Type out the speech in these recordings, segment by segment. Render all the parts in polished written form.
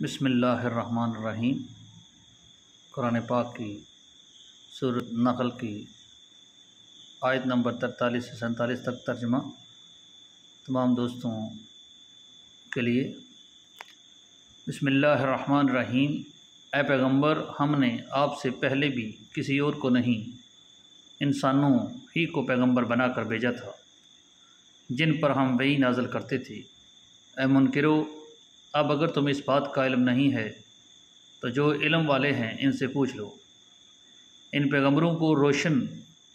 بسم اللہ الرحمن الرحیم۔ قرآن پاک کی سورۃ نحل کی آیت نمبر 43 سے 47 تک ترجمہ تمام دوستوں کے لیے۔ بسم اللہ الرحمن الرحیم۔ اے پیغمبر، ہم نے آپ سے پہلے بھی کسی اور کو نہیں، انسانوں ہی کو پیغمبر بنا کر بھیجا تھا جن پر ہم وحی نازل کرتے تھے۔ اے منکرو، اب اگر تمہیں اس بات کا علم نہیں ہے تو جو علم والے ہیں ان سے پوچھ لو۔ ان پیغمبروں کو روشن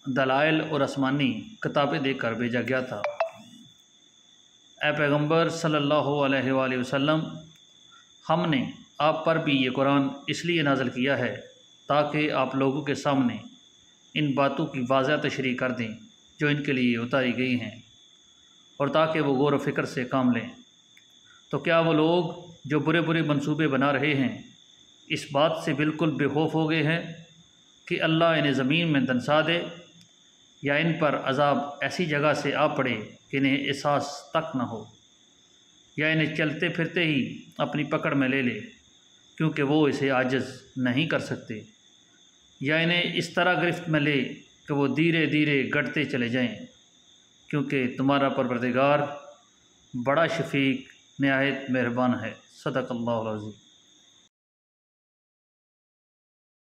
دلائل اور آسمانی کتابیں دے کر بھیجا گیا تھا۔ اے پیغمبر صلی اللہ علیہ وآلہ وسلم، ہم نے آپ پر بھی یہ قرآن اس لیے نازل کیا ہے تاکہ آپ لوگوں کے سامنے ان باتوں کی واضح تشریح کر دیں جو ان کے لیے اتاری گئی ہیں، اور تاکہ وہ غور و فکر سے کام لیں۔ تو کیا وہ لوگ جو برے برے منصوبے بنا رہے ہیں اس بات سے بالکل بے خوف ہو گئے ہیں کہ اللہ انہیں زمین میں دنسا دے، یا ان پر عذاب ایسی جگہ سے آ پڑے کہ انہیں احساس تک نہ ہو، یا انہیں چلتے پھرتے ہی اپنی پکڑ میں لے لے کیونکہ وہ اسے عاجز نہیں کر سکتے، یا انہیں اس طرح گرفت میں لے کہ وہ دھیرے دھیرے گڑتے چلے جائیں، کیونکہ تمہارا پروردگار بڑا شفیق نہایت مہربان ہے۔ صدق اللہ العظیم۔